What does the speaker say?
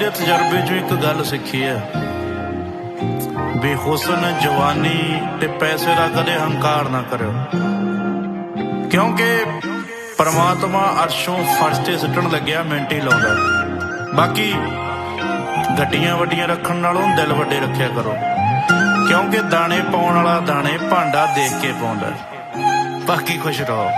ਦੇ ਤਜਰਬੇ 'ਚੋਂ ਇੱਕ ਗੱਲ ਸਿੱਖੀ ਹੈ ਵੀ ਹੁਸਨ ਜਵਾਨੀ ਤੇ ਪੈਸੇ ਦਾ ਕਦੇ ਹੰਕਾਰ ਨਾ ਕਰਿਓ, ਕਿਉਂਕਿ ਪਰਮਾਤਮਾ ਅਰਸ਼ੋਂ ਫਰਸ਼ ਤੇ ਸੁੱਟਣ ਲੱਗਿਆ ਮਿੰਟ ਹੀ ਲਾਉਂਦਾ। ਬਾਕੀ ਗੱਡੀਆਂ ਵੱਡੀਆਂ ਰੱਖਣ ਨਾਲੋਂ ਦਿਲ ਵੱਡੇ ਰੱਖਿਆ ਕਰੋ, ਕਿਉਂਕਿ ਦਾਣੇ ਪਾਉਣ ਵਾਲਾ ਦਾਣੇ ਭਾਂਡਾ ਦੇਖ ਕੇ ਪਾਉਂਦਾ। ਬਾਕੀ ਖੁਸ਼ ਰਹੋ।